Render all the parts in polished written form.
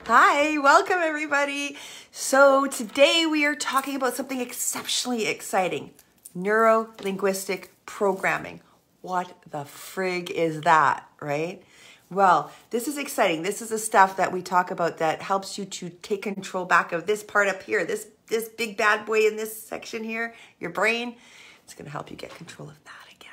Hi, welcome everybody. So today we are talking about something exceptionally exciting, neuro-linguistic programming. What the frig is that, right? Well, this is exciting. This is the stuff that we talk about that helps you to take control back of this part up here, this big bad boy in this section here, your brain. It's going to help you get control of that again.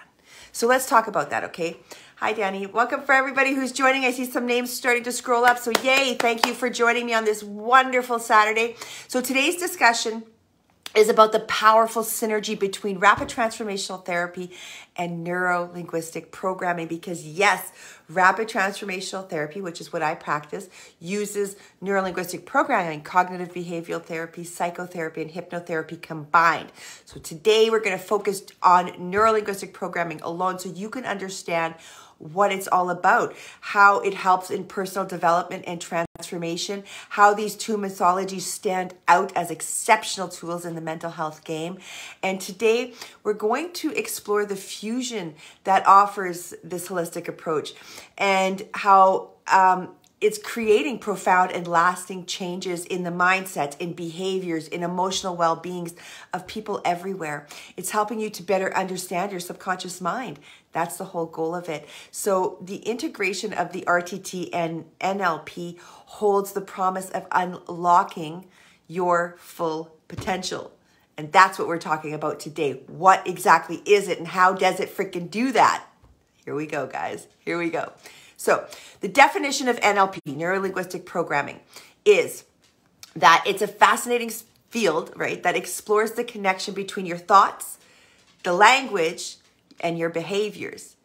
So let's talk about that, okay? Hi, Danny. Welcome for everybody who's joining. I see some names starting to scroll up. So yay, thank you for joining me on this wonderful Saturday. So today's discussion is about the powerful synergy between rapid transformational therapy and neuro-linguistic programming, because yes, rapid transformational therapy, which is what I practice, uses neuro-linguistic programming, cognitive behavioral therapy, psychotherapy, and hypnotherapy combined. So today we're going to focus on neuro-linguistic programming alone so you can understand what it's all about, how it helps in personal development and transformation, how these two methodologies stand out as exceptional tools in the mental health game. And today we're going to explore the fusion that offers this holistic approach and how it's creating profound and lasting changes in the mindset, in behaviors, in emotional well-beings of people everywhere. It's helping you to better understand your subconscious mind. That's the whole goal of it. So the integration of the RTT and NLP holds the promise of unlocking your full potential. And that's what we're talking about today. What exactly is it and how does it freaking do that? Here we go, guys. Here we go. So the definition of NLP, neuro-linguistic programming, is that it's a fascinating field, right, that explores the connection between your thoughts, the language, and your behaviors.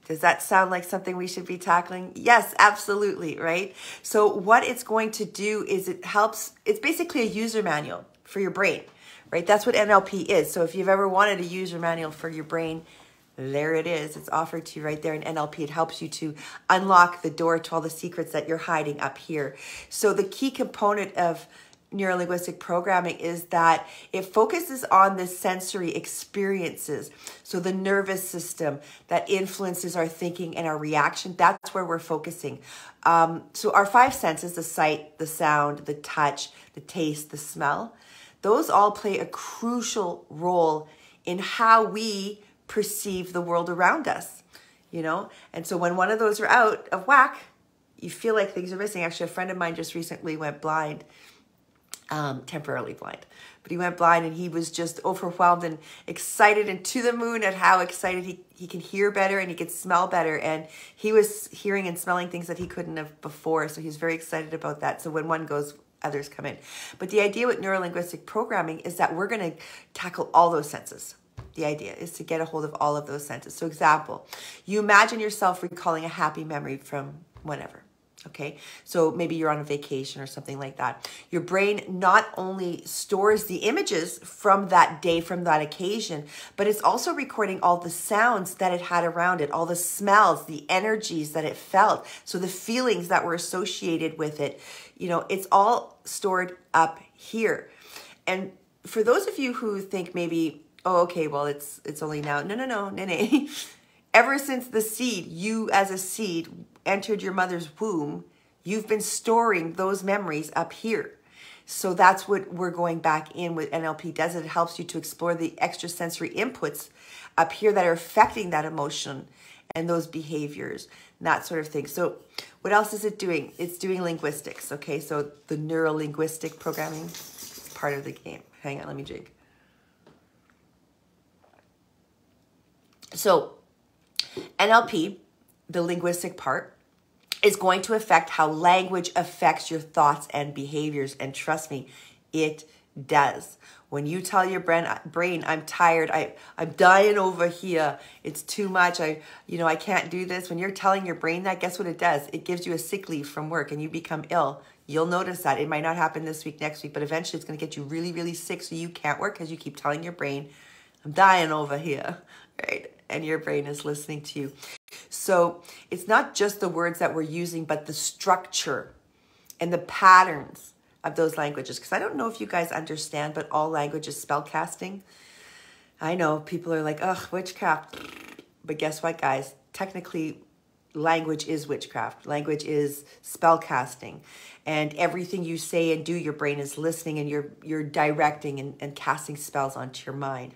Does that sound like something we should be tackling? Yes, absolutely, right? So what it's going to do is it's basically a user manual for your brain, right? That's what NLP is. So if you've ever wanted a user manual for your brain, there it is. It's offered to you right there in NLP. It helps you to unlock the door to all the secrets that you're hiding up here. So the key component of neuro-linguistic programming is that it focuses on the sensory experiences. So the nervous system that influences our thinking and our reaction, that's where we're focusing. So our five senses, the sight, the sound, the touch, the taste, the smell, those all play a crucial role in how we perceive the world around us, you know? And so when one of those are out of whack, you feel like things are missing. Actually, a friend of mine just recently went blind, temporarily blind, but he went blind and he was just overwhelmed and excited and to the moon at how excited he can hear better and he can smell better. And he was hearing and smelling things that he couldn't have before. So he's very excited about that. So when one goes, others come in. But the idea with neuro-linguistic programming is that we're going to tackle all those senses. The idea is to get a hold of all of those senses. So example, you imagine yourself recalling a happy memory from whenever, okay? So maybe you're on a vacation or something like that. Your brain not only stores the images from that day, from that occasion, but it's also recording all the sounds that it had around it, all the smells, the energies that it felt, so the feelings that were associated with it. You know, it's all stored up here. And for those of you who think maybe, oh, okay, well, it's only now. No. Ever since the seed, you as a seed entered your mother's womb, you've been storing those memories up here. So that's what we're going back in with NLP does. It helps you to explore the extrasensory inputs up here that are affecting that emotion and those behaviors, and that sort of thing. So what else is it doing? It's doing linguistics, okay? So the neuro-linguistic programming is part of the game. Hang on, let me drink. So NLP, the linguistic part, is going to affect how language affects your thoughts and behaviors. And trust me, it does. When you tell your brain, I'm tired, I'm dying over here, it's too much, I can't do this. When you're telling your brain that, guess what it does? It gives you a sick leave from work and you become ill. You'll notice that. It might not happen this week, next week, but eventually it's going to get you really, really sick so you can't work because you keep telling your brain, I'm dying over here, right? And your brain is listening to you. So it's not just the words that we're using, but the structure and the patterns of those languages. Because I don't know if you guys understand, but all language is spell casting. I know people are like, ugh, witchcraft. But guess what, guys? Technically, language is witchcraft. Language is spell casting. And everything you say and do, your brain is listening, and you're directing and casting spells onto your mind.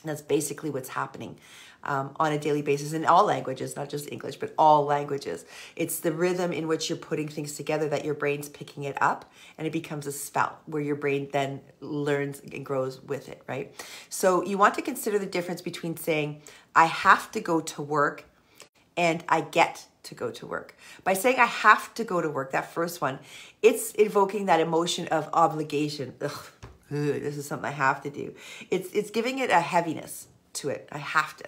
And that's basically what's happening on a daily basis in all languages, not just English, but all languages. It's the rhythm in which you're putting things together that your brain's picking it up, and it becomes a spell where your brain then learns and grows with it, right? So you want to consider the difference between saying, I have to go to work, and I get to go to work. By saying I have to go to work, that first one, it's invoking that emotion of obligation. Ugh, this is something I have to do. It's giving it a heaviness to it. I have to,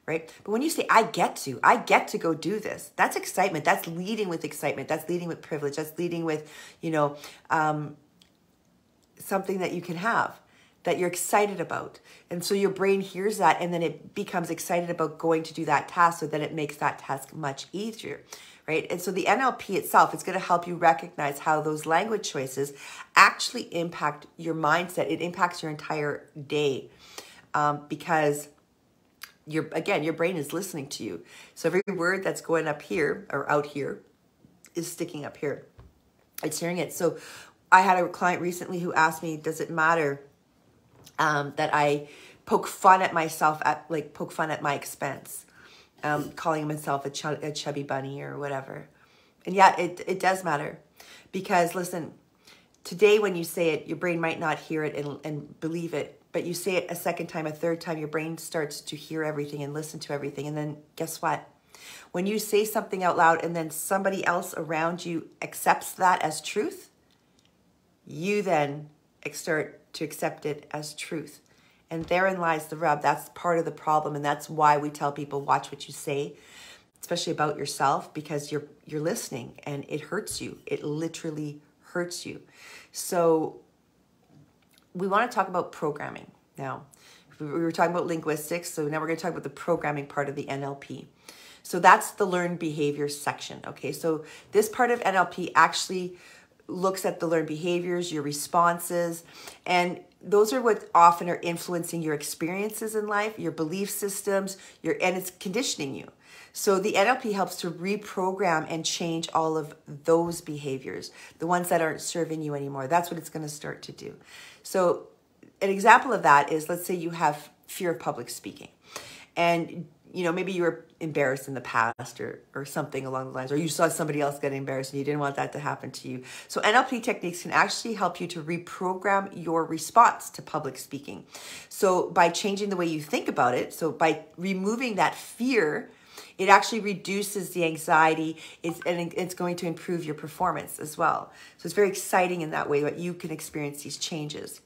right? But when you say I get to go do this, that's excitement. That's leading with excitement. That's leading with privilege. That's leading with, something that you can have, that you're excited about. And so your brain hears that, and then it becomes excited about going to do that task, so that it makes that task much easier, right? And so the NLP itself is going to help you recognize how those language choices actually impact your mindset. It impacts your entire day because your brain is listening to you. So every word that's going up here or out here is sticking up here. It's hearing it. So I had a client recently who asked me, does it matter that I poke fun at myself, poke fun at my expense, calling myself a chubby bunny or whatever. And yeah, it does matter, because listen, today when you say it, your brain might not hear it and believe it, but you say it a second time, a third time, your brain starts to hear everything and listen to everything. And then guess what? When you say something out loud and then somebody else around you accepts that as truth, you then start to accept it as truth. And therein lies the rub. That's part of the problem. And that's why we tell people, watch what you say, especially about yourself, because you're listening and it hurts you. It literally hurts you. So we want to talk about programming now. We were talking about linguistics, so now we're going to talk about the programming part of the NLP. So that's the learned behaviors section, okay? So this part of NLP actually looks at the learned behaviors, your responses, and those are what often are influencing your experiences in life, your belief systems, and it's conditioning you. So the NLP helps to reprogram and change all of those behaviors, the ones that aren't serving you anymore. That's what it's going to start to do. So an example of that is, let's say you have fear of public speaking, and maybe you were embarrassed in the past or something along the lines, or you saw somebody else get embarrassed and you didn't want that to happen to you. So NLP techniques can actually help you to reprogram your response to public speaking. So by changing the way you think about it, so by removing that fear, it actually reduces the anxiety, and it's going to improve your performance as well. So it's very exciting in that way that you can experience these changes.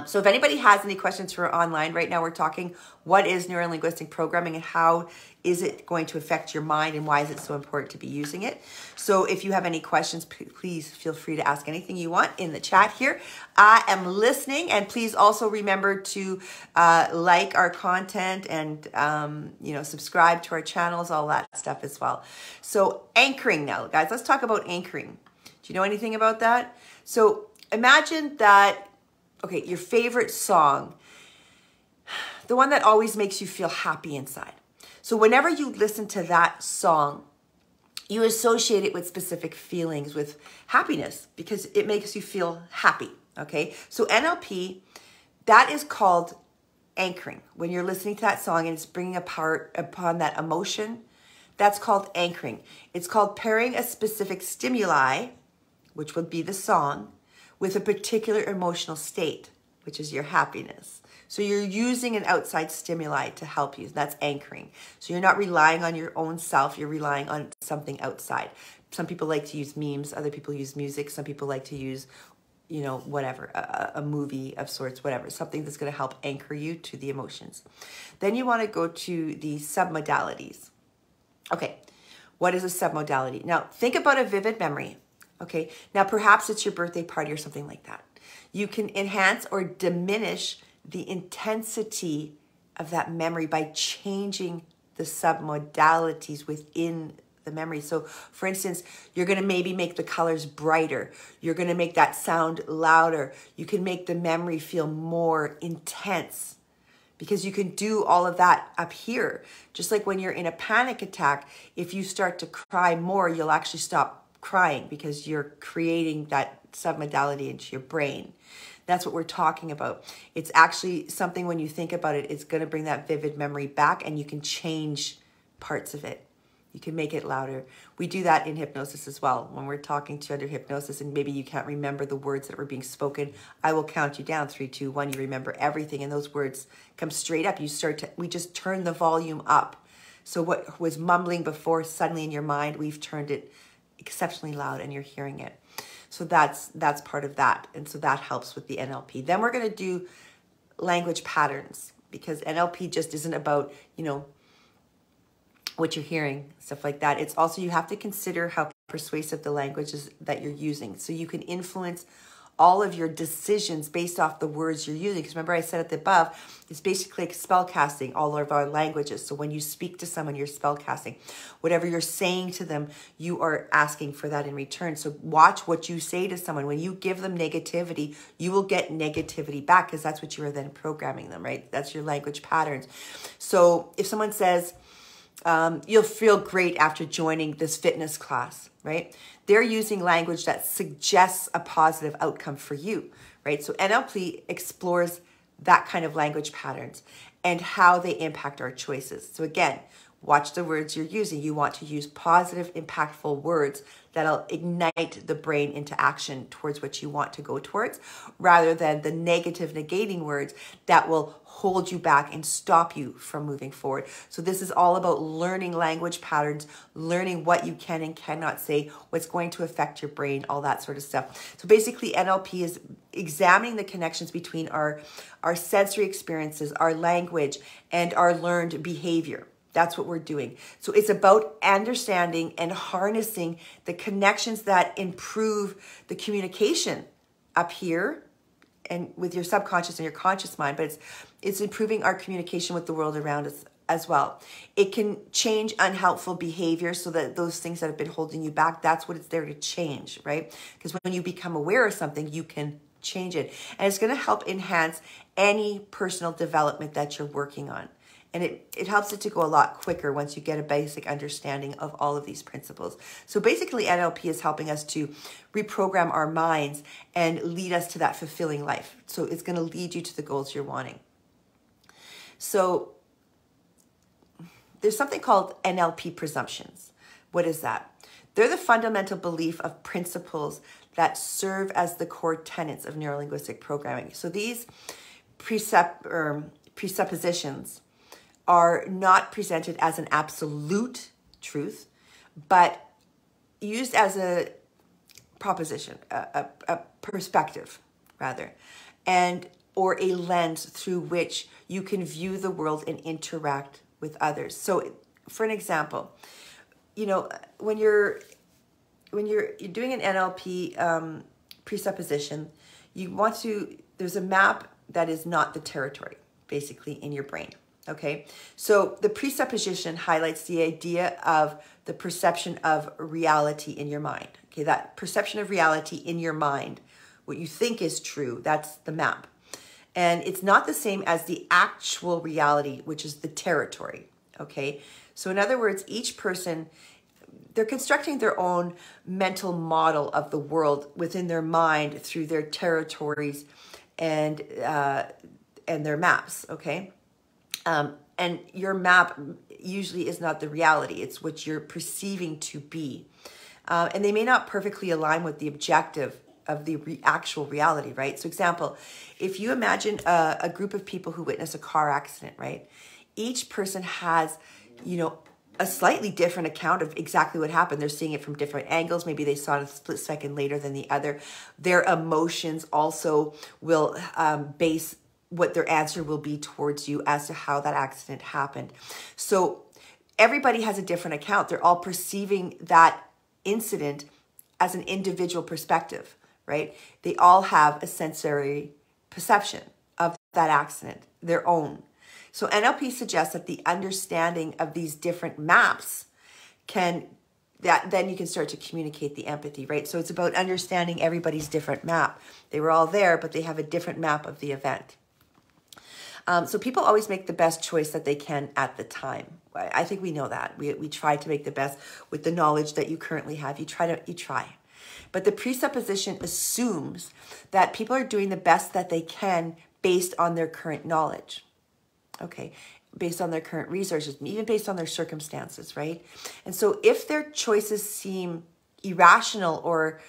So if anybody has any questions for online, right now we're talking what is neuro-linguistic programming and how is it going to affect your mind and why is it so important to be using it. So if you have any questions, please feel free to ask anything you want in the chat here. I am listening, and please also remember to like our content and subscribe to our channels, all that stuff as well. So anchoring now, guys, let's talk about anchoring. Do you know anything about that? So imagine that, okay, your favorite song, the one that always makes you feel happy inside. So whenever you listen to that song, you associate it with specific feelings, with happiness, because it makes you feel happy, okay? So NLP, that is called anchoring. When you're listening to that song and it's bringing upon that emotion, that's called anchoring. It's called pairing a specific stimuli, which would be the song, with a particular emotional state, which is your happiness. So you're using an outside stimuli to help you. That's anchoring. So you're not relying on your own self. You're relying on something outside. Some people like to use memes. Other people use music. Some people like to use, whatever, a movie of sorts, whatever. Something that's going to help anchor you to the emotions. Then you want to go to the submodalities. Okay, what is a submodality? Now, think about a vivid memory. Okay, now perhaps it's your birthday party or something like that. You can enhance or diminish the intensity of that memory by changing the submodalities within the memory. So for instance, you're going to maybe make the colors brighter. You're going to make that sound louder. You can make the memory feel more intense because you can do all of that up here. Just like when you're in a panic attack, if you start to cry more, you'll actually stop crying because you're creating that submodality into your brain. That's what we're talking about. It's actually something, when you think about it, it's going to bring that vivid memory back, and you can change parts of it. You can make it louder. We do that in hypnosis as well. When we're talking to under hypnosis and maybe you can't remember the words that were being spoken, I will count you down, 3, 2, 1. You remember everything, and those words come straight up. We just turn the volume up. So what was mumbling before, suddenly in your mind, we've turned it exceptionally loud and you're hearing it. So that's part of that. And so that helps with the NLP. Then we're going to do language patterns, because NLP just isn't about, what you're hearing, stuff like that. It's also, you have to consider how persuasive the language is that you're using. So you can influence all of your decisions based off the words you're using. Because remember I said at the above, it's basically like spell casting all of our languages. So when you speak to someone, you're spell casting. Whatever you're saying to them, you are asking for that in return. So watch what you say to someone. When you give them negativity, you will get negativity back, because that's what you are then programming them, right? That's your language patterns. So if someone says, you'll feel great after joining this fitness class, right? They're using language that suggests a positive outcome for you, right? So NLP explores that kind of language patterns and how they impact our choices. So again, watch the words you're using. You want to use positive, impactful words that'll ignite the brain into action towards what you want to go towards, rather than the negative, negating words that will hold you back and stop you from moving forward. So this is all about learning language patterns, learning what you can and cannot say, what's going to affect your brain, all that sort of stuff. So basically NLP is examining the connections between our sensory experiences, our language, and our learned behavior. That's what we're doing. So it's about understanding and harnessing the connections that improve the communication up here and with your subconscious and your conscious mind, but it's improving our communication with the world around us as well. It can change unhelpful behavior, so that those things that have been holding you back, that's what it's there to change, right? Because when you become aware of something, you can change it. And it's going to help enhance any personal development that you're working on. And it helps it to go a lot quicker once you get a basic understanding of all of these principles. So basically NLP is helping us to reprogram our minds and lead us to that fulfilling life. So it's going to lead you to the goals you're wanting. So there's something called NLP presumptions. What is that? They're the fundamental belief of principles that serve as the core tenets of neuro-linguistic programming. So these presuppositions are not presented as an absolute truth, but used as a proposition, a perspective, rather, or a lens through which you can view the world and interact with others. So, for an example, when you're doing an NLP presupposition, there's a map that is not the territory, basically, in your brain. Okay, so the presupposition highlights the idea of the perception of reality in your mind. Okay, that perception of reality in your mind, what you think is true, that's the map. And it's not the same as the actual reality, which is the territory. Okay, so in other words, each person, they're constructing their own mental model of the world within their mind through their territories and their maps. Okay. And your map usually is not the reality. It's what you're perceiving to be. And they may not perfectly align with the objective of the actual reality, right? So example, if you imagine a group of people who witness a car accident, right? Each person has, a slightly different account of exactly what happened. They're seeing it from different angles. Maybe they saw it a split second later than the other. Their emotions also will base what their answer will be towards you as to how that accident happened. So everybody has a different account. They're all perceiving that incident as an individual perspective, right? They all have a sensory perception of that accident, their own. So NLP suggests that the understanding of these different maps then you can start to communicate the empathy, right? So it's about understanding everybody's different map. They were all there, but they have a different map of the event. So people always make the best choice that they can at the time. I think we know that. We try to make the best with the knowledge that you currently have. You try. But the presupposition assumes that people are doing the best that they can based on their current knowledge. Okay, based on their current resources, even based on their circumstances, right? And so if their choices seem irrational or,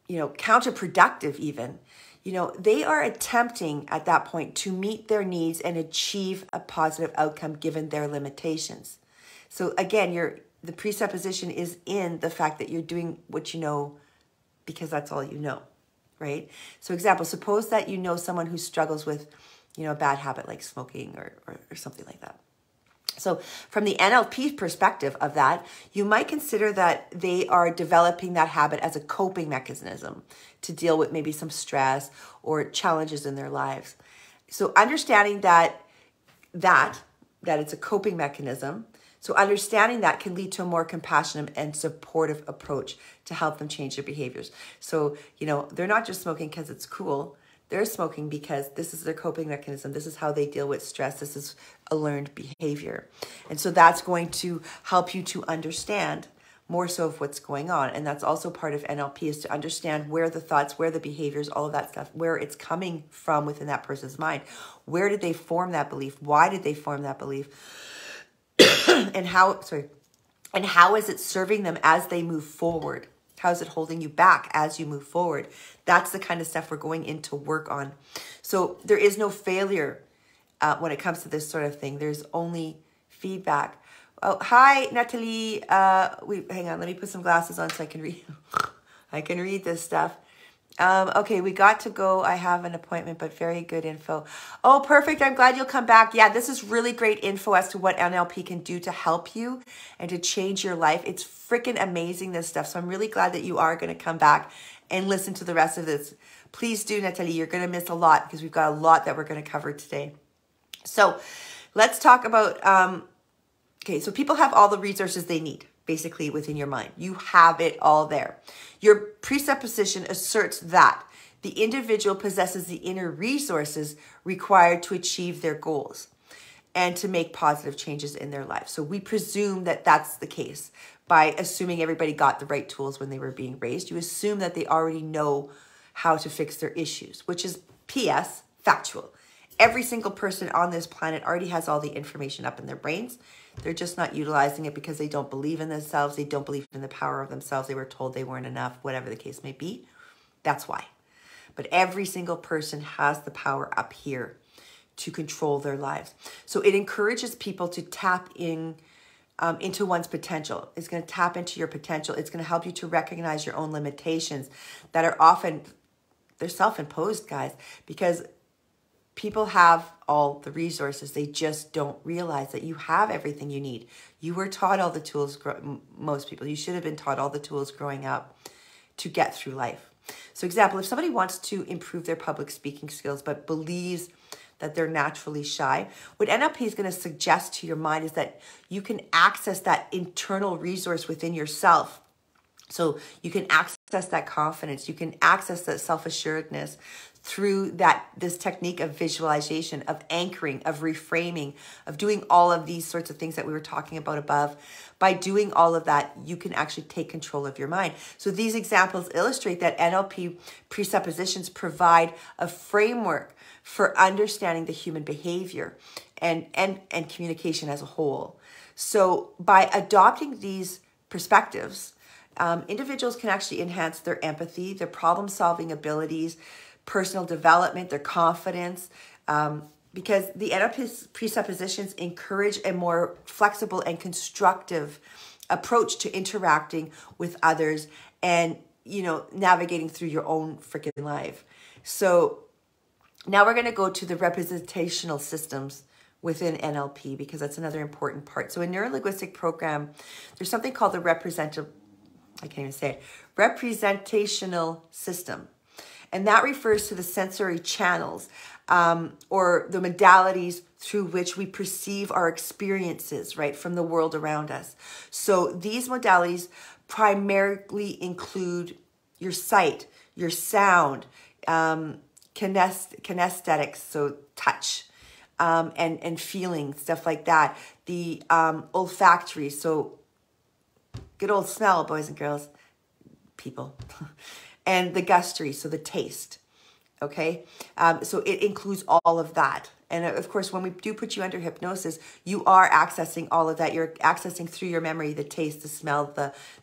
counterproductive even, they are attempting at that point to meet their needs and achieve a positive outcome given their limitations. So again, the presupposition is in the fact that you're doing what you know because that's all you know, right? So example, suppose that you know someone who struggles with, a bad habit like smoking or something like that. So from the NLP perspective of that, you might consider that they are developing that habit as a coping mechanism to deal with maybe some stress or challenges in their lives. So understanding that it's a coping mechanism, so understanding that can lead to a more compassionate and supportive approach to help them change their behaviors. So, they're not just smoking because it's cool. They're smoking because this is their coping mechanism. This is how they deal with stress. This is a learned behavior. And so that's going to help you to understand more so of what's going on. And that's also part of NLP, is to understand where the thoughts, where the behaviors, all of that stuff, where it's coming from within that person's mind. Where did they form that belief? Why did they form that belief? And how is it serving them as they move forward? How is it holding you back as you move forward? That's the kind of stuff we're going in to work on. So there is no failure when it comes to this sort of thing. There's only feedback. Oh, hi, Natalie. Hang on, let me put some glasses on so I can read. I can read this stuff. Okay, we got to go. I have an appointment, but very good info. Oh, perfect. I'm glad you'll come back. Yeah, this is really great info as to what NLP can do to help you and to change your life. It's freaking amazing, this stuff. So I'm really glad that you are going to come back and listen to the rest of this. Please do, Natalie. You're going to miss a lot because we've got a lot that we're going to cover today. So let's talk about, okay, so people have all the resources they need, basically, within your mind. You have it all there. Your presupposition asserts that the individual possesses the inner resources required to achieve their goals and to make positive changes in their life. So we presume that that's the case by assuming everybody got the right tools when they were being raised. You assume that they already know how to fix their issues, which is PS, factual. Every single person on this planet already has all the information up in their brains. They're just not utilizing it because they don't believe in themselves. They don't believe in the power of themselves. They were told they weren't enough, whatever the case may be. That's why. But every single person has the power up here to control their lives. So it encourages people to tap into one's potential. It's going to tap into your potential. It's going to help you to recognize your own limitations that are often, they're self-imposed, guys, because people have all the resources. They just don't realize that you have everything you need. You were taught all the tools, most people. You should have been taught all the tools growing up to get through life. So example, if somebody wants to improve their public speaking skills but believes that they're naturally shy, what NLP is going to suggest to your mind is that you can access that internal resource within yourself. So you can access that confidence. You can access that self-assuredness through this technique of visualization, of anchoring, of reframing, of doing all of these sorts of things that we were talking about above. By doing all of that, you can actually take control of your mind. So these examples illustrate that NLP presuppositions provide a framework for understanding the human behavior and communication as a whole. So by adopting these perspectives, individuals can actually enhance their empathy, their problem-solving abilities, personal development, their confidence, because the NLP presuppositions encourage a more flexible and constructive approach to interacting with others and, navigating through your own freaking life. So now we're going to go to the representational systems within NLP, because that's another important part. So in Neuro-Linguistic program, there's something called the representational system. And that refers to the sensory channels or the modalities through which we perceive our experiences, right, from the world around us. So these modalities primarily include your sight, your sound, kinesthetics, so touch, and feeling, stuff like that. The olfactory, so good old smell, boys and girls, people. And the gustatory, so the taste, okay? So it includes all of that. And of course, when we do put you under hypnosis, you are accessing all of that. You're accessing through your memory, the taste, the smell,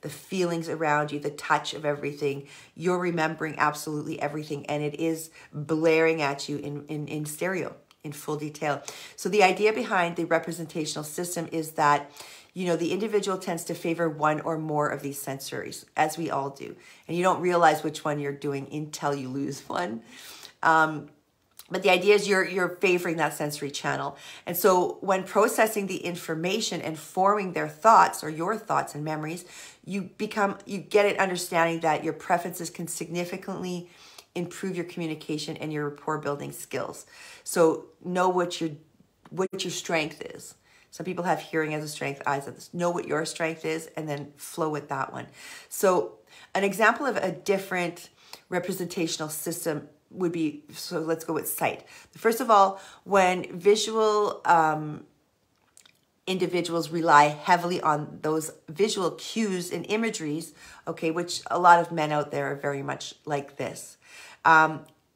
the feelings around you, the touch of everything. You're remembering absolutely everything, and it is blaring at you in stereo, in full detail. So the idea behind the representational system is that, you know, the individual tends to favor one or more of these sensories, as we all do. And you don't realize which one you're doing until you lose one. But the idea is you're favoring that sensory channel. And so when processing the information and forming their thoughts or your thoughts and memories, you get an understanding that your preferences can significantly improve your communication and your rapport building skills. So know what your strength is. Some people have hearing as a strength, eyes as a, know what your strength is, and then flow with that one. So an example of a different representational system would be, so let's go with sight. First of all, when visual individuals rely heavily on those visual cues and imageries, okay, which a lot of men out there are very much like this.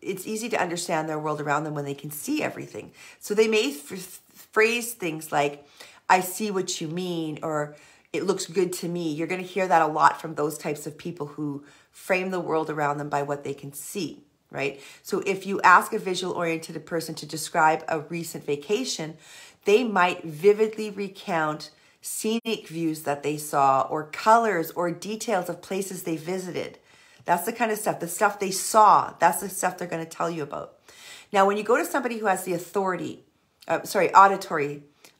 It's easy to understand their world around them when they can see everything. So they may phrase things like, I see what you mean, or it looks good to me. You're going to hear that a lot from those types of people who frame the world around them by what they can see, right? So if you ask a visual-oriented person to describe a recent vacation, they might vividly recount scenic views that they saw, or colors or details of places they visited. That's the kind of stuff, the stuff they saw, that's the stuff they're going to tell you about. Now, when you go to somebody who has the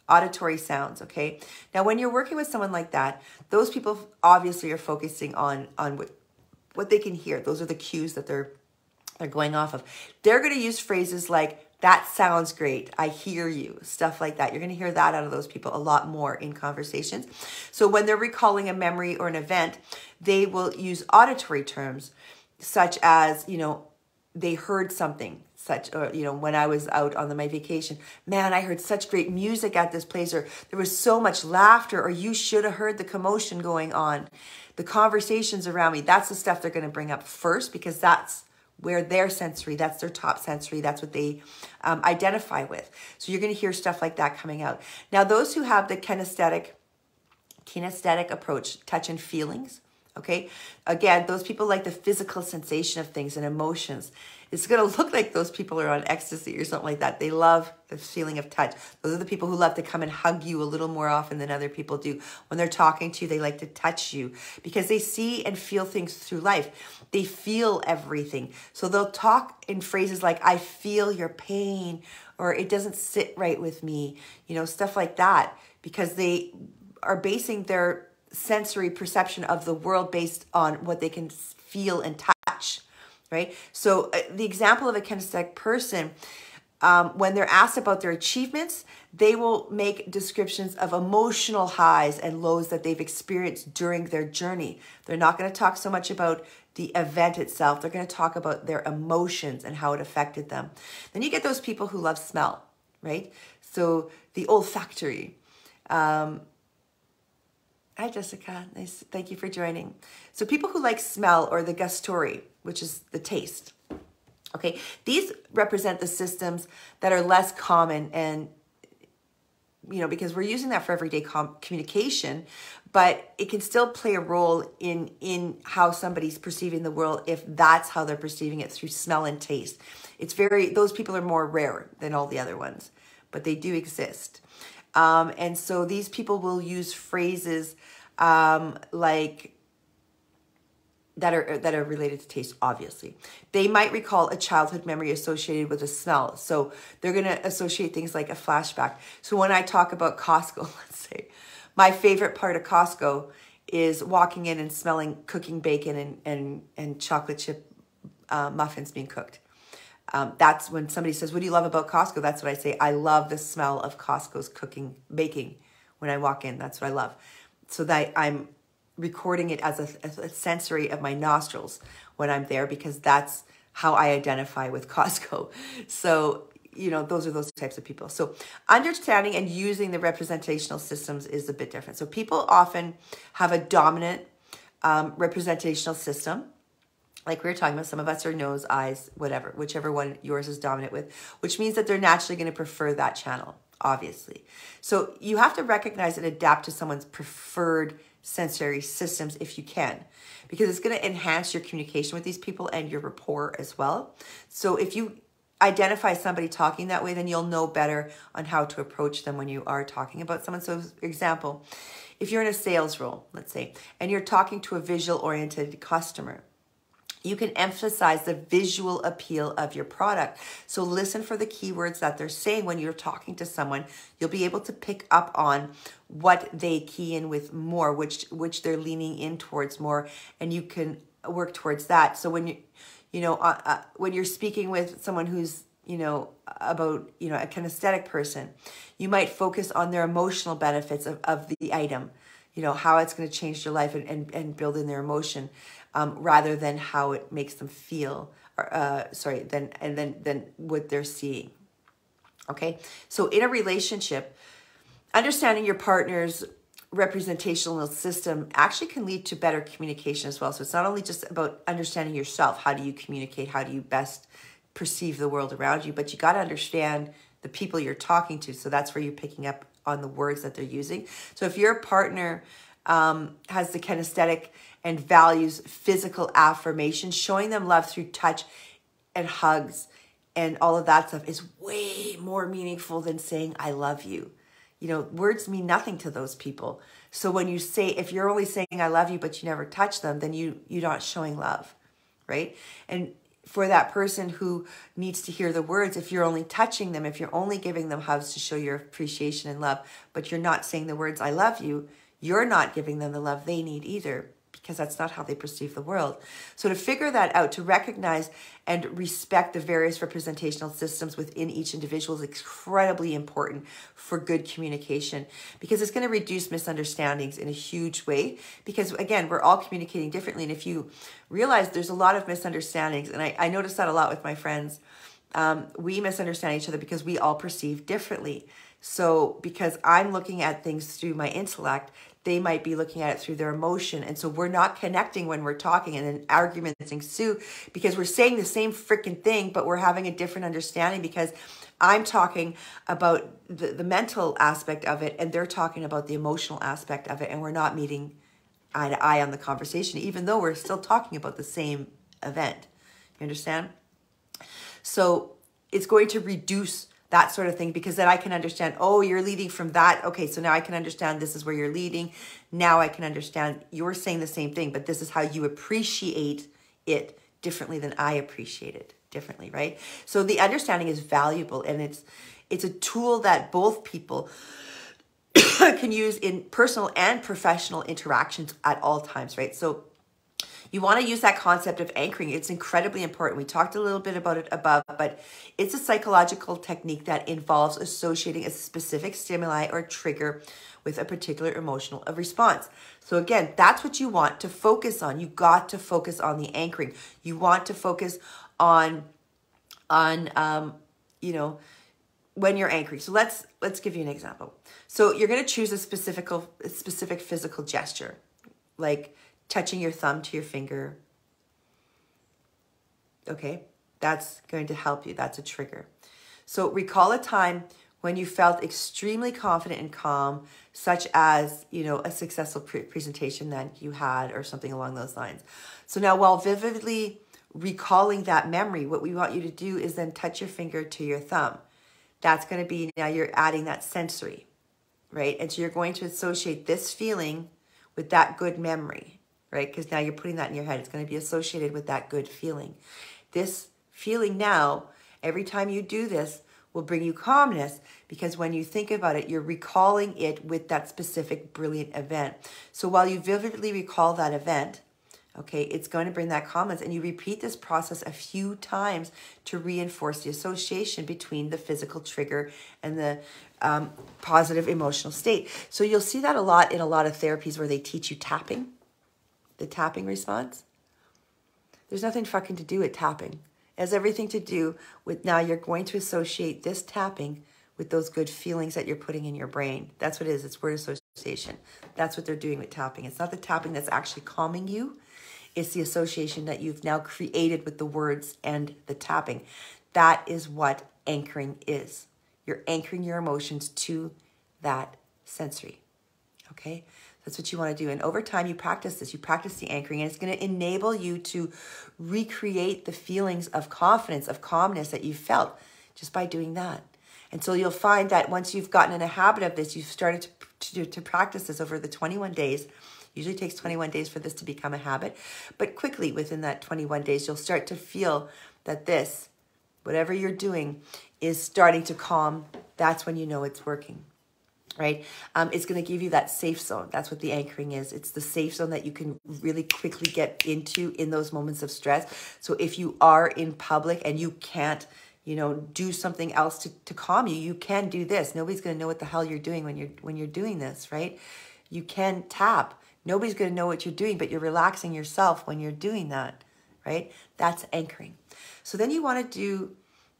auditory sounds, okay? Now, when you're working with someone like that, those people obviously are focusing on what they can hear. Those are the cues that they're going off of. They're going to use phrases like, that sounds great, I hear you, stuff like that. You're going to hear that out of those people a lot more in conversations. So when they're recalling a memory or an event, they will use auditory terms such as, you know, they heard something, such, or, you know, when I was out on my vacation, man, I heard such great music at this place, or there was so much laughter, or you should have heard the commotion going on, the conversations around me. That's the stuff they're going to bring up first, because that's where their sensory, that's their top sensory, that's what they identify with. So you're going to hear stuff like that coming out. Now, those who have the kinesthetic approach, touch and feelings, okay? Again, those people like the physical sensation of things and emotions. It's going to look like those people are on ecstasy or something like that. They love the feeling of touch. Those are the people who love to come and hug you a little more often than other people do. When they're talking to you, they like to touch you because they see and feel things through life. They feel everything. So they'll talk in phrases like, I feel your pain, or it doesn't sit right with me, you know, stuff like that, because they are basing their sensory perception of the world based on what they can feel and touch, right? So the example of a kinesthetic person, when they're asked about their achievements, they will make descriptions of emotional highs and lows that they've experienced during their journey. They're not going to talk so much about the event itself. They're going to talk about their emotions and how it affected them. Then you get those people who love smell, right? So the olfactory. Hi, Jessica. Nice. Thank you for joining. So people who like smell, or the gustatory, which is the taste. Okay, these represent the systems that are less common, and, you know, because we're using that for everyday communication, but it can still play a role in how somebody's perceiving the world if that's how they're perceiving it, through smell and taste. Those people are more rare than all the other ones, but they do exist. And so these people will use phrases like that are related to taste, obviously. They might recall a childhood memory associated with a smell. So they're going to associate things like a flashback. So when I talk about Costco, let's say, my favorite part of Costco is walking in and smelling cooking bacon and chocolate chip muffins being cooked. That's when somebody says, what do you love about Costco? That's what I say. I love the smell of Costco's baking when I walk in. That's what I love. So that I'm recording it as a sensory of my nostrils when I'm there, because that's how I identify with Costco. So you know, those are those types of people. So understanding and using the representational systems is a bit different. So people often have a dominant representational system. Like we were talking about, some of us are nose, eyes, whatever, whichever one yours is dominant with, which means that they're naturally going to prefer that channel, obviously. So you have to recognize and adapt to someone's preferred sensory systems if you can, because it's going to enhance your communication with these people and your rapport as well. So if you identify somebody talking that way, then you'll know better on how to approach them when you are talking about someone. So for example, if you're in a sales role, let's say, and you're talking to a visual-oriented customer, you can emphasize the visual appeal of your product. So listen for the keywords that they're saying when you're talking to someone. You'll be able to pick up on what they key in with more, which they're leaning in towards more, and you can work towards that. So when when you're speaking with someone who's, about, a kinesthetic person, you might focus on their emotional benefits of the item, how it's going to change your life and build in their emotion, rather than how it makes them feel, than what they're seeing. Okay. So in a relationship, understanding your partner's representational system actually can lead to better communication as well. So it's not only just about understanding yourself. How do you communicate? How do you best perceive the world around you? But you got to understand the people you're talking to. So that's where you're picking up on the words that they're using. So if your partner has the kinesthetic and values physical affirmation, showing them love through touch and hugs and all of that stuff is way more meaningful than saying, I love you. Words mean nothing to those people. So when you say, if you're only saying I love you, but you never touch them, then you're not showing love, right? And for that person who needs to hear the words, if you're only touching them, if you're only giving them hugs to show your appreciation and love, but you're not saying the words I love you, you're not giving them the love they need either, because that's not how they perceive the world. So to figure that out, to recognize and respect the various representational systems within each individual is incredibly important for good communication, because it's going to reduce misunderstandings in a huge way. Because again, we're all communicating differently. And if you realize there's a lot of misunderstandings, and I notice that a lot with my friends, we misunderstand each other because we all perceive differently. So because I'm looking at things through my intellect, they might be looking at it through their emotion. And so we're not connecting when we're talking, and then arguments ensue because we're saying the same freaking thing, but we're having a different understanding because I'm talking about the mental aspect of it and they're talking about the emotional aspect of it, and we're not meeting eye to eye on the conversation, even though we're still talking about the same event. You understand? So it's going to reduce that sort of thing, because then I can understand, oh, you're leading from that. Okay, so now I can understand this is where you're leading. Now I can understand you're saying the same thing, but this is how you appreciate it differently than I appreciate it differently, right? So the understanding is valuable, and it's a tool that both people can use in personal and professional interactions at all times, right? So you want to use that concept of anchoring. It's incredibly important. We talked a little bit about it above, but it's a psychological technique that involves associating a specific stimuli or trigger with a particular emotional response. So again, that's what you want to focus on. You got to focus on the anchoring. You want to focus on when you're anchoring. So let's give you an example. So you're going to choose a specific physical gesture, like touching your thumb to your finger. Okay, that's going to help you. That's a trigger. So recall a time when you felt extremely confident and calm, such as, a successful presentation that you had or something along those lines. So now, while vividly recalling that memory, what we want you to do is then touch your finger to your thumb. That's going to be, now you're adding that sensory, right? And so you're going to associate this feeling with that good memory, right? Because now you're putting that in your head. It's going to be associated with that good feeling. This feeling now, every time you do this, will bring you calmness, because when you think about it, you're recalling it with that specific brilliant event. So while you vividly recall that event, okay, it's going to bring that calmness, and you repeat this process a few times to reinforce the association between the physical trigger and the positive emotional state. So you'll see that a lot in a lot of therapies where they teach you tapping. The tapping response. There's nothing fucking to do with tapping. It has everything to do with now you're going to associate this tapping with those good feelings that you're putting in your brain. That's what it is. It's word association. That's what they're doing with tapping. It's not the tapping that's actually calming you. It's the association that you've now created with the words and the tapping. That is what anchoring is. You're anchoring your emotions to that sensory. Okay? That's what you want to do. And over time, you practice this. You practice the anchoring, and it's going to enable you to recreate the feelings of confidence, of calmness that you felt just by doing that. And so you'll find that once you've gotten in a habit of this, you've started to practice this over the 21 days. Usually takes 21 days for this to become a habit. But quickly within that 21 days, you'll start to feel that this, whatever you're doing, is starting to calm. That's when you know it's working. Right? It's going to give you that safe zone. That's what the anchoring is. It's the safe zone that you can really quickly get into in those moments of stress. So if you are in public and you can't, do something else to calm you, you can do this. Nobody's going to know what the hell you're doing when you're doing this, right? You can tap. Nobody's going to know what you're doing, but you're relaxing yourself when you're doing that, right? That's anchoring. So then you want to do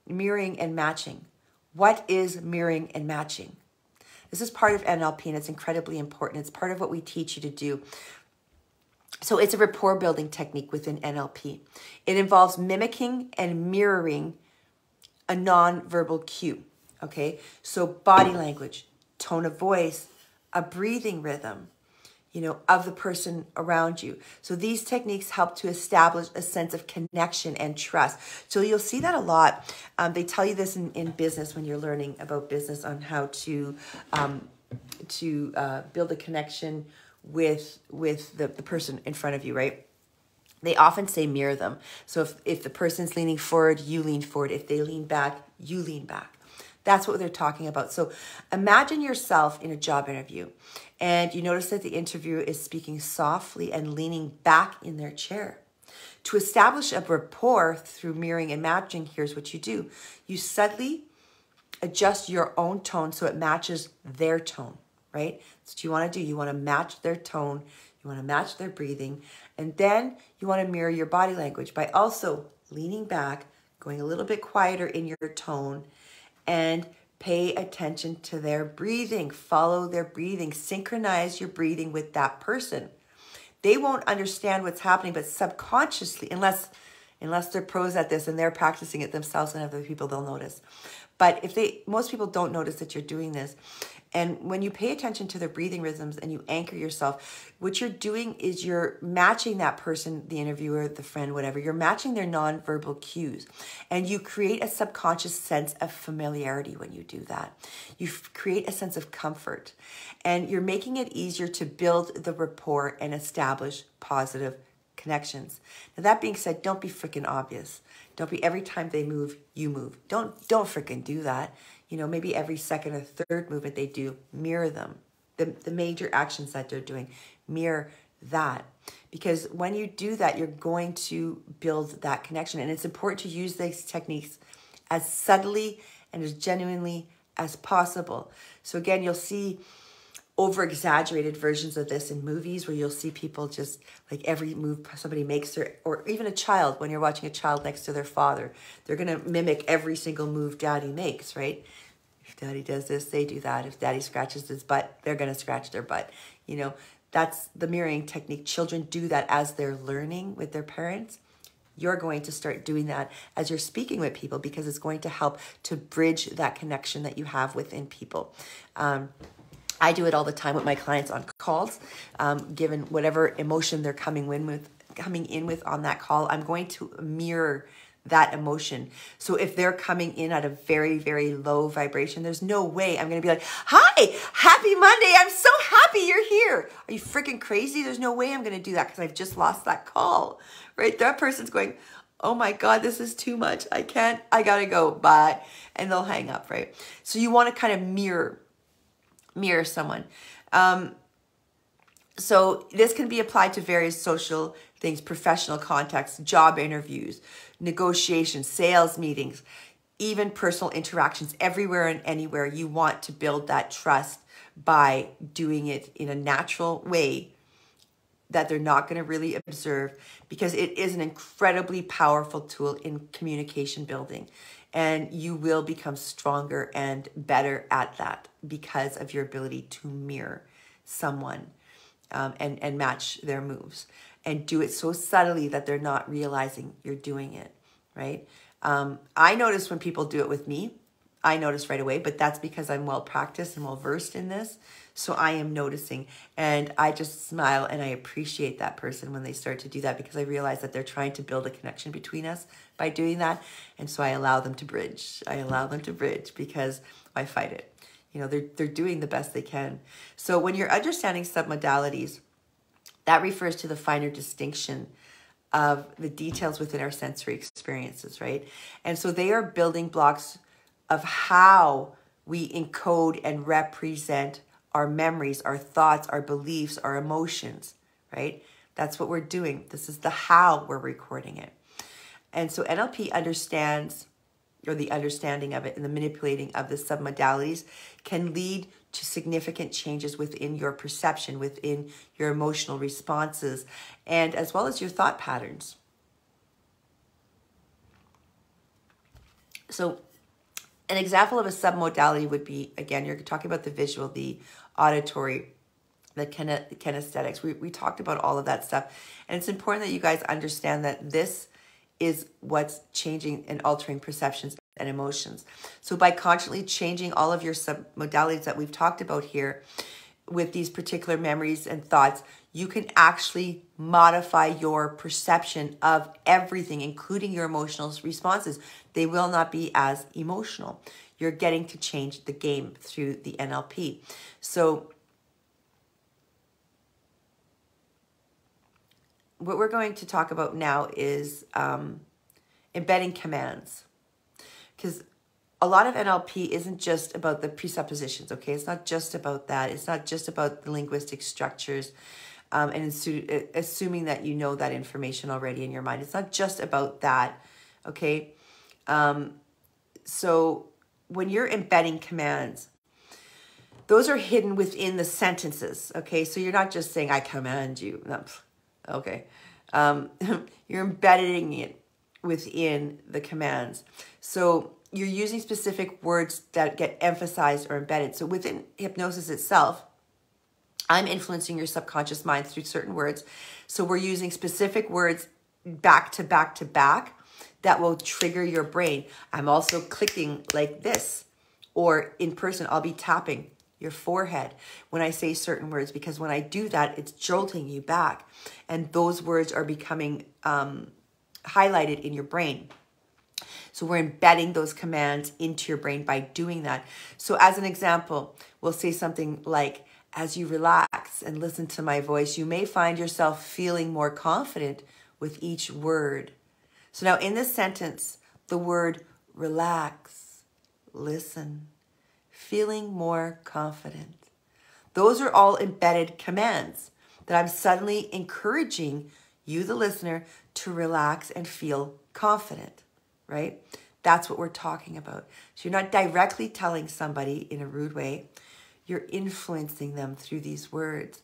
mirroring and matching. What is mirroring and matching? This is part of NLP, and it's incredibly important. It's part of what we teach you to do. So it's a rapport building technique within NLP. It involves mimicking and mirroring a non-verbal cue, okay? So body language, tone of voice, a breathing rhythm, of the person around you. So these techniques help to establish a sense of connection and trust. So you'll see that a lot. They tell you this in business when you're learning about business on how to build a connection with the person in front of you, right? They often say mirror them. So if the person's leaning forward, you lean forward. If they lean back, you lean back. That's what they're talking about. So imagine yourself in a job interview and you notice that the interviewer is speaking softly and leaning back in their chair. To establish a rapport through mirroring and matching, here's what you do. You subtly adjust your own tone so it matches their tone, right? That's what you want to do. You want to match their tone. You want to match their breathing. And then you want to mirror your body language by also leaning back, going a little bit quieter in your tone, and pay attention to their breathing. Follow their breathing. Synchronize your breathing with that person. They won't understand what's happening, but subconsciously, unless they're pros at this and they're practicing it themselves and other people, they'll notice. But most people don't notice that you're doing this. And when you pay attention to their breathing rhythms and you anchor yourself, what you're doing is you're matching that person, the interviewer, the friend, whatever. You're matching their nonverbal cues. And you create a subconscious sense of familiarity when you do that. You create a sense of comfort. And you're making it easier to build the rapport and establish positive connections. Now, that being said, don't be freaking obvious. Don't be every time they move, you move. Don't freaking do that. Maybe every second or third movement they do, mirror them. The major actions that they're doing, mirror that. Because when you do that, you're going to build that connection. And it's important to use these techniques as subtly and as genuinely as possible. So again, you'll see over-exaggerated versions of this in movies where you'll see people just like every move somebody makes, or even a child, when you're watching a child next to their father, they're going to mimic every single move daddy makes, right? If daddy does this, they do that. If daddy scratches his butt, they're going to scratch their butt. That's the mirroring technique. Children do that as they're learning with their parents. You're going to start doing that as you're speaking with people because it's going to help to bridge that connection that you have within people. I do it all the time with my clients on calls. Given whatever emotion they're coming in with on that call, I'm going to mirror that emotion. So if they're coming in at a very, very low vibration, there's no way I'm going to be like, hi, happy Monday. I'm so happy you're here. Are you freaking crazy? There's no way I'm going to do that because I've just lost that call, right? That person's going, oh my God, this is too much. I got to go. Bye. And they'll hang up, right? So you want to kind of mirror someone. So this can be applied to various social things, professional contexts, job interviews, negotiations, sales meetings, even personal interactions. Everywhere and anywhere you want to build that trust by doing it in a natural way that they're not going to really observe, because it is an incredibly powerful tool in communication building. And you will become stronger and better at that because of your ability to mirror someone and match their moves, and do it so subtly that they're not realizing you're doing it, right? I notice when people do it with me, I notice right away, but that's because I'm well practiced and well versed in this. So I am noticing, and I just smile and I appreciate that person when they start to do that, because I realize that they're trying to build a connection between us by doing that. And so I allow them to bridge. I allow them to bridge because I fight it. You know, they're doing the best they can. So when you're understanding submodalities, that refers to the finer distinction of the details within our sensory experiences, right? And so they are building blocks of how we encode and represent our memories, our thoughts, our beliefs, our emotions, right? That's what we're doing. This is the how we're recording it. And so NLP understands, or the understanding of it and the manipulating of the submodalities can lead to significant changes within your perception, within your emotional responses, and as well as your thought patterns. So an example of a submodality would be, again, you're talking about the visual, the auditory, the kinesthetics. We talked about all of that stuff. And it's important that you guys understand that this is what's changing and altering perceptions and emotions. So by constantly changing all of your submodalities that we've talked about here with these particular memories and thoughts, you can actually modify your perception of everything, including your emotional responses. They will not be as emotional. You're getting to change the game through the NLP. So what we're going to talk about now is embedding commands. Because a lot of NLP isn't just about the presuppositions, okay? It's not just about that. It's not just about the linguistic structures and assuming that you know that information already in your mind. It's not just about that, okay? So when you're embedding commands, those are hidden within the sentences, okay? So you're not just saying, I command you. No, okay. You're embedding it within the commands. So you're using specific words that get emphasized or embedded. So within hypnosis itself, I'm influencing your subconscious mind through certain words. So we're using specific words back to back to back that will trigger your brain. I'm also clicking like this, or in person, I'll be tapping your forehead when I say certain words, because when I do that, it's jolting you back. And those words are becoming highlighted in your brain. So we're embedding those commands into your brain by doing that. So as an example, we'll say something like, as you relax and listen to my voice, you may find yourself feeling more confident with each word. So now in this sentence, the word relax, listen, feeling more confident. Those are all embedded commands that I'm suddenly encouraging you, the listener, to relax and feel confident, right? That's what we're talking about. So you're not directly telling somebody in a rude way. You're influencing them through these words.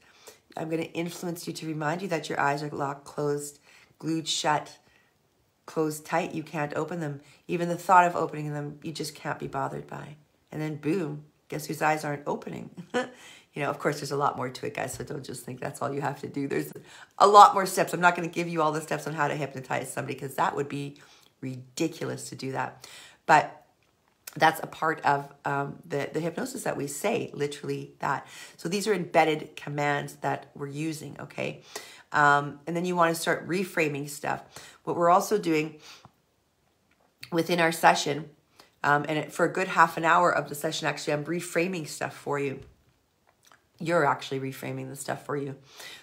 I'm going to influence you to remind you that your eyes are locked, closed, glued shut, closed tight. You can't open them. Even the thought of opening them, you just can't be bothered by. And then boom, guess whose eyes aren't opening? You know, of course, there's a lot more to it, guys, so don't just think that's all you have to do. There's a lot more steps. I'm not going to give you all the steps on how to hypnotize somebody, because that would be ridiculous to do that. But that's a part of the hypnosis that we say, literally that. So these are embedded commands that we're using, okay? And then you want to start reframing stuff. What we're also doing within our session, and for a good half an hour of the session, actually, I'm reframing stuff for you. You're actually reframing the stuff for you.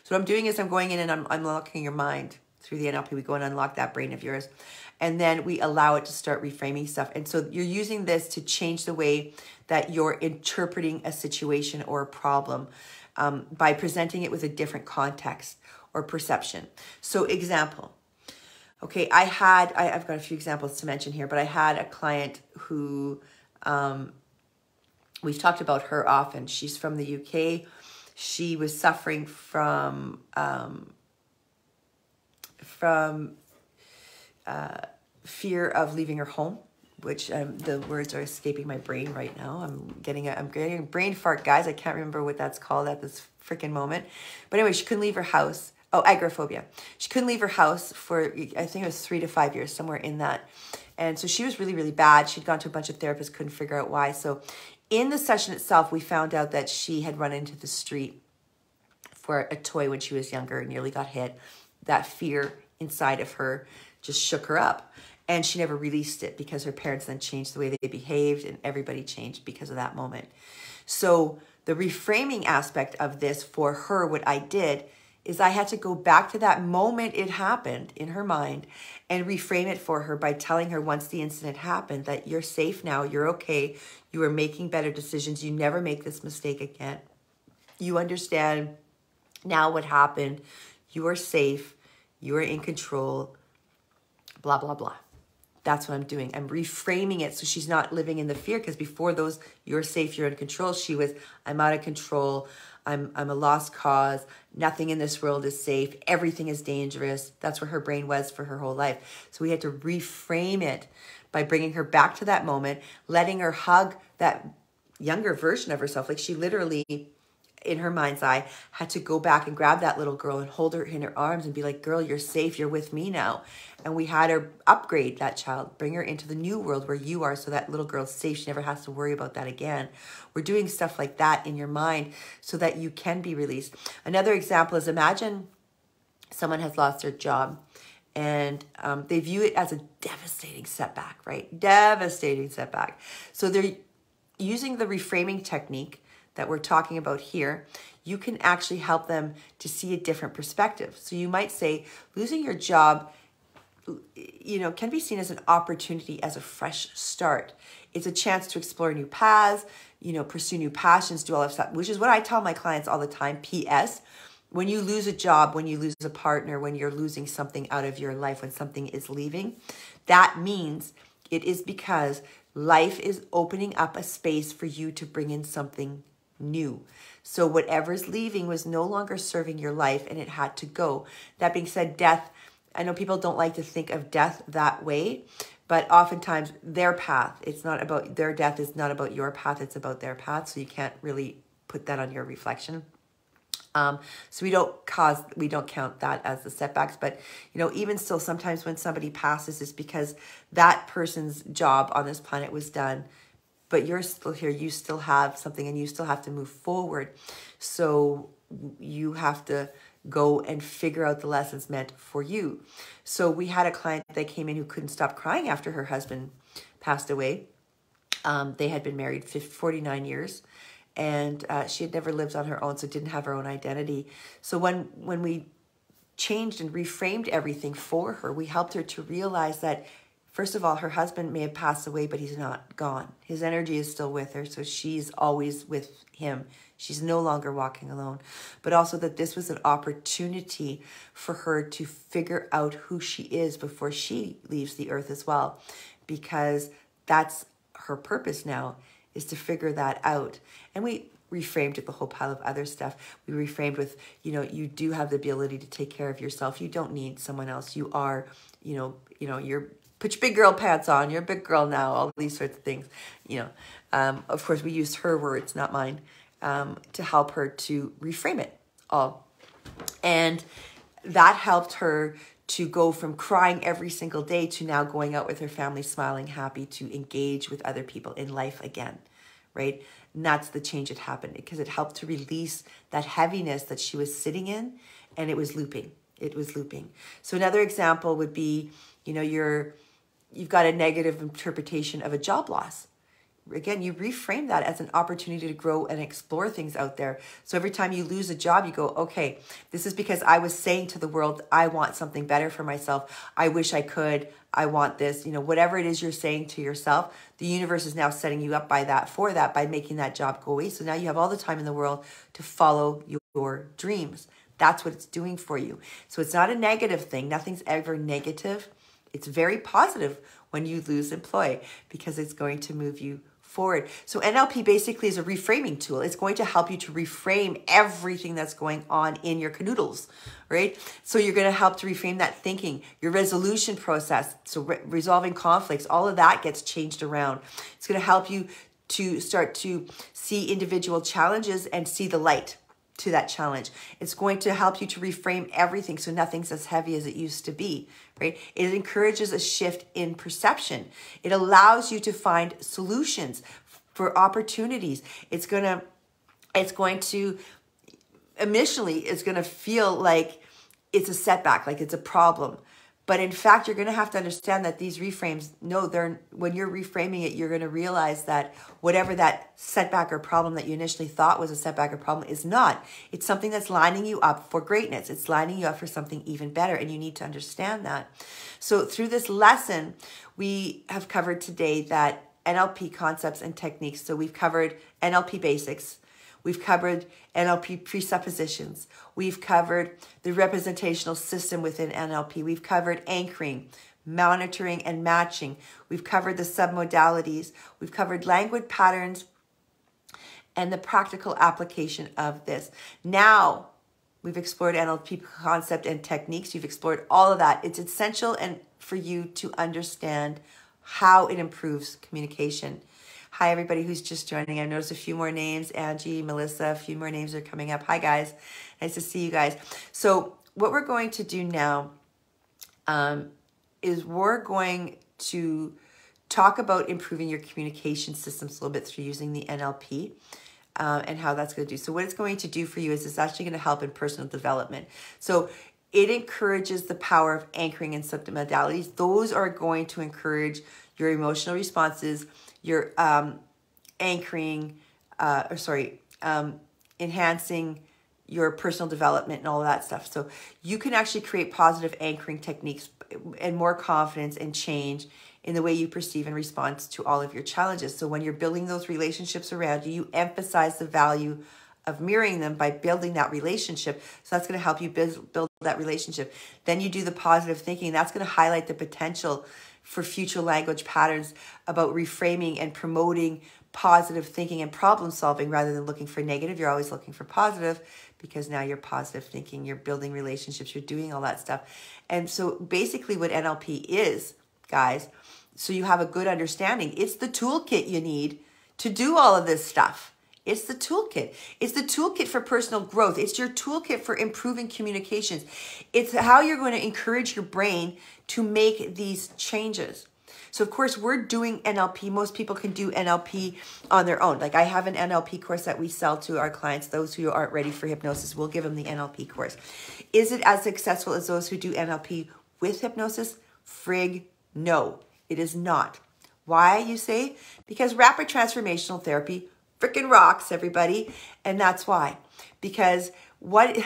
So what I'm doing is I'm going in and I'm unlocking your mind through the NLP. We go and unlock that brain of yours. And then we allow it to start reframing stuff. And so you're using this to change the way that you're interpreting a situation or a problem by presenting it with a different context or perception. So example. Okay, I've got a few examples to mention here, but I had a client who, we've talked about her often. She's from the UK. she was suffering from fear of leaving her home, which the words are escaping my brain right now. I'm getting a brain fart, guys. I can't remember what that's called at this freaking moment. But anyway, she couldn't leave her house. Oh, agoraphobia. She couldn't leave her house for, I think it was 3 to 5 years, somewhere in that. And so she was really, really bad. She'd gone to a bunch of therapists, couldn't figure out why. So in the session itself, we found out that she had run into the street for a toy when she was younger and nearly got hit. That fear inside of her just shook her up. And she never released it because her parents then changed the way they behaved, and everybody changed because of that moment. So the reframing aspect of this for her, what I did is I had to go back to that moment it happened in her mind and reframe it for her by telling her once the incident happened that you're safe now, you're okay, you are making better decisions, you never make this mistake again. You understand now what happened, you are safe, you are in control, blah, blah, blah. That's what I'm doing. I'm reframing it so she's not living in the fear, because before those, you're safe, you're in control, she was, I'm out of control, I'm a lost cause, nothing in this world is safe, everything is dangerous. That's where her brain was for her whole life. So we had to reframe it by bringing her back to that moment, letting her hug that younger version of herself. Like she literally, in her mind's eye, had to go back and grab that little girl and hold her in her arms and be like, girl, you're safe, you're with me now. And we had her upgrade that child, bring her into the new world where you are, so that little girl's safe, she never has to worry about that again. We're doing stuff like that in your mind so that you can be released. Another example is, imagine someone has lost their job and they view it as a devastating setback, right? Devastating setback. So they're using the reframing technique that we're talking about here. You can actually help them to see a different perspective. So you might say, losing your job, you know, can be seen as an opportunity, as a fresh start. It's a chance to explore new paths, you know, pursue new passions, do all of stuff, which is what I tell my clients all the time. P.S. When you lose a job, when you lose a partner, when you're losing something out of your life, when something is leaving, that means it is because life is opening up a space for you to bring in something new. So whatever's leaving was no longer serving your life and it had to go. That being said, death, I know people don't like to think of death that way, but oftentimes their path, it's not about, their death is not about your path, it's about their path. So you can't really put that on your reflection. So we don't count that as the setbacks, but you know, even still, sometimes when somebody passes, it's because that person's job on this planet was done, but you're still here, you still have something and you still have to move forward. So you have to go and figure out the lessons meant for you. So we had a client that came in who couldn't stop crying after her husband passed away. They had been married 49 years. And she had never lived on her own, so didn't have her own identity. So when we changed and reframed everything for her, we helped her to realize that, first of all, her husband may have passed away, but he's not gone. His energy is still with her, so she's always with him. She's no longer walking alone. But also that this was an opportunity for her to figure out who she is before she leaves the earth as well, because that's her purpose now, is to figure that out. And we reframed with a whole pile of other stuff. We reframed with, you know, you do have the ability to take care of yourself. You don't need someone else. You are, you're, put your big girl pants on. You're a big girl now. All these sorts of things, you know. Of course, we used her words, not mine, to help her to reframe it all. And that helped her to go from crying every single day to now going out with her family, smiling, happy, to engage with other people in life again, right? And that's the change that happened, because it helped to release that heaviness that she was sitting in, and it was looping. It was looping. So another example would be, you know, you've got a negative interpretation of a job loss. Again, you reframe that as an opportunity to grow and explore things out there. So every time you lose a job, you go, okay, this is because I was saying to the world, I want something better for myself. I wish I could. I want this. You know, whatever it is you're saying to yourself, the universe is now setting you up by making that job go away. So now you have all the time in the world to follow your dreams. That's what it's doing for you. So it's not a negative thing. Nothing's ever negative. It's very positive when you lose employee, because it's going to move you forward. So NLP basically is a reframing tool. It's going to help you to reframe everything that's going on in your canoodles, right? So you're going to help to reframe that thinking, your resolution process. So resolving conflicts, all of that gets changed around. It's going to help you to start to see individual challenges and see the light to that challenge. It's going to help you to reframe everything so nothing's as heavy as it used to be, right? It encourages a shift in perception. It allows you to find solutions for opportunities. It's going to initially, it's going to feel like it's a setback, like it's a problem. But in fact, you're going to have to understand that these reframes, when you're reframing it, you're going to realize that whatever that setback or problem that you initially thought was a setback or problem is not. It's something that's lining you up for greatness. It's lining you up for something even better, and you need to understand that. So through this lesson, we have covered today that NLP concepts and techniques. So we've covered NLP basics. We've covered NLP presuppositions. We've covered the representational system within NLP. We've covered anchoring, monitoring, and matching. We've covered the submodalities. We've covered language patterns and the practical application of this. Now, we've explored NLP concept and techniques. You've explored all of that. It's essential for you to understand how it improves communication. Hi, everybody who's just joining. I've noticed a few more names. Angie, Melissa, a few more names are coming up. Hi, guys. Nice to see you guys. So what we're going to do now is we're going to talk about improving your communication systems a little bit through using the NLP and how that's going to do. So what it's going to do for you is it's actually going to help in personal development. So it encourages the power of anchoring and submodalities. Those are going to encourage your emotional responses, your anchoring, enhancing your personal development and all of that stuff. So you can actually create positive anchoring techniques and more confidence and change in the way you perceive and respond to all of your challenges. So when you're building those relationships around you, you emphasize the value of mirroring them by building that relationship. So that's going to help you build that relationship. Then you do the positive thinking. That's going to highlight the potential for future language patterns about reframing and promoting positive thinking and problem solving rather than looking for negative. You're always looking for positive because now you're positive thinking, you're building relationships, you're doing all that stuff. And so basically what NLP is, guys, so you have a good understanding, it's the toolkit you need to do all of this stuff. It's the toolkit. It's the toolkit for personal growth. It's your toolkit for improving communications. It's how you're going to encourage your brain to make these changes. So of course we're doing NLP. Most people can do NLP on their own. Like I have an NLP course that we sell to our clients. Those who aren't ready for hypnosis, we'll give them the NLP course. Is it as successful as those who do NLP with hypnosis? Frig, no, it is not. Why, you say? Because rapid transformational therapy freaking rocks, everybody. And that's why. Because the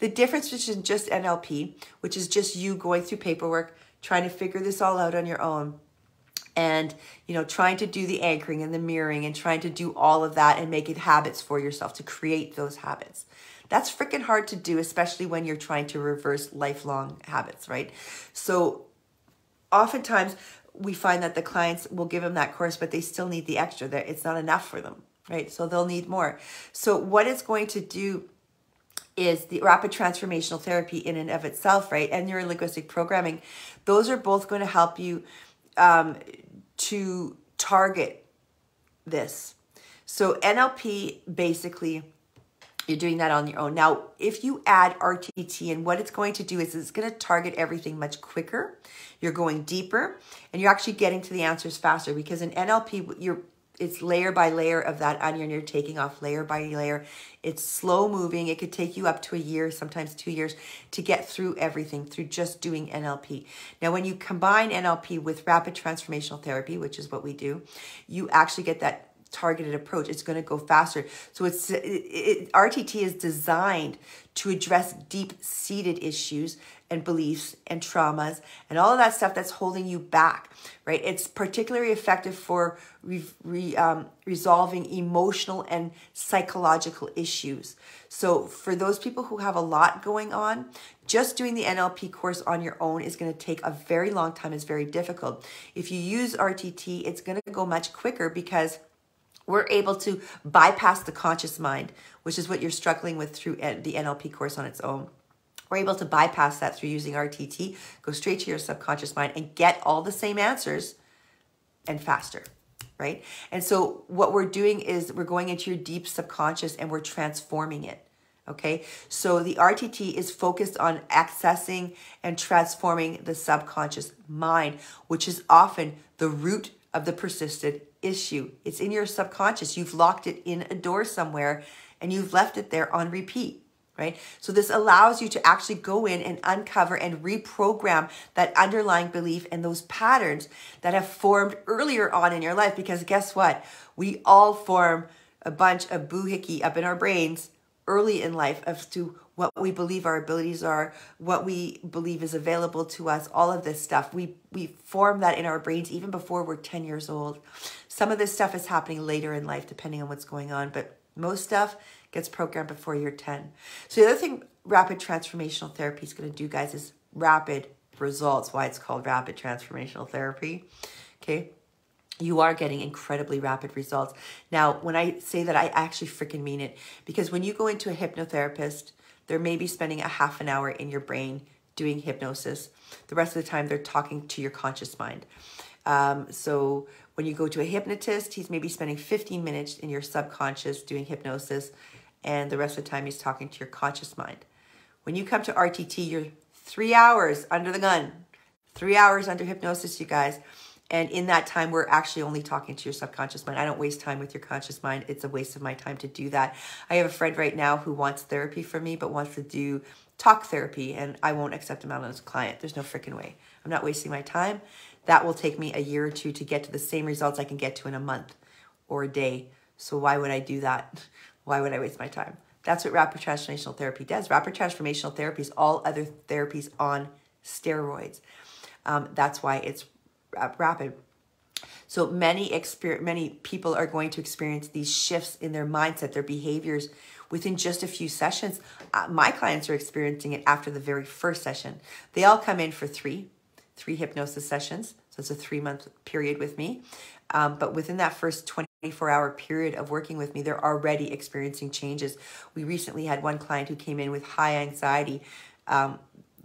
difference between just NLP, which is just you going through paperwork, trying to figure this all out on your own, and trying to do the anchoring and the mirroring and trying to do all of that and make it habits for yourself to create those habits. That's freaking hard to do, especially when you're trying to reverse lifelong habits, right? So oftentimes we find that the clients will give them that course, but they still need the extra. It's not enough for them, right? So they'll need more. So what it's going to do is the rapid transformational therapy in and of itself, right? And neuro-linguistic programming. Those are both going to help you to target this. So NLP, basically, you're doing that on your own. Now, if you add RTT, and what it's going to do is it's going to target everything much quicker. You're going deeper, and you're actually getting to the answers faster, because in NLP, it's layer by layer of that onion. You're taking off layer by layer. It's slow moving. It could take you up to a year, sometimes 2 years, to get through everything through just doing NLP. Now, when you combine NLP with rapid transformational therapy, which is what we do, you actually get that targeted approach. It's going to go faster. So RTT is designed to address deep-seated issues and beliefs and traumas and all of that stuff that's holding you back, right? It's particularly effective for resolving emotional and psychological issues. So for those people who have a lot going on, just doing the NLP course on your own is going to take a very long time. It's very difficult. If you use RTT, it's going to go much quicker because we're able to bypass the conscious mind, which is what you're struggling with through the NLP course on its own. We're able to bypass that through using RTT, go straight to your subconscious mind and get all the same answers and faster, right? And so what we're doing is we're going into your deep subconscious and we're transforming it, okay? So the RTT is focused on accessing and transforming the subconscious mind, which is often the root of the persistent issue. It's in your subconscious. You've locked it in a door somewhere and you've left it there on repeat, right? So this allows you to actually go in and uncover and reprogram that underlying belief and those patterns that have formed earlier on in your life. Because guess what? We all form a bunch of boohickey up in our brains early in life as to what we believe our abilities are, what we believe is available to us, all of this stuff. We form that in our brains even before we're 10 years old. Some of this stuff is happening later in life, depending on what's going on, but most stuff gets programmed before you're 10. So the other thing rapid transformational therapy is going to do, guys, is rapid results, why it's called rapid transformational therapy, okay? You are getting incredibly rapid results. Now, when I say that, I actually freaking mean it, because when you go into a hypnotherapist, they're maybe spending a half an hour in your brain doing hypnosis. The rest of the time, they're talking to your conscious mind. So when you go to a hypnotist, he's maybe spending 15 minutes in your subconscious doing hypnosis, and the rest of the time he's talking to your conscious mind. When you come to RTT, you're 3 hours under the gun, 3 hours under hypnosis, you guys. And in that time, we're actually only talking to your subconscious mind. I don't waste time with your conscious mind. It's a waste of my time to do that. I have a friend right now who wants therapy from me, but wants to do talk therapy, and I won't accept him out as a client. There's no freaking way. I'm not wasting my time. That will take me a year or two to get to the same results I can get to in a month or a day. So why would I do that? Why would I waste my time? That's what rapid transformational therapy does. Rapid transformational therapy is all other therapies on steroids. That's why it's rapid. So many people are going to experience these shifts in their mindset, their behaviors within just a few sessions. My clients are experiencing it after the very first session. They all come in for three hypnosis sessions. So it's a 3-month period with me. But within that first 24-hour period of working with me, they're already experiencing changes. We recently had one client who came in with high anxiety.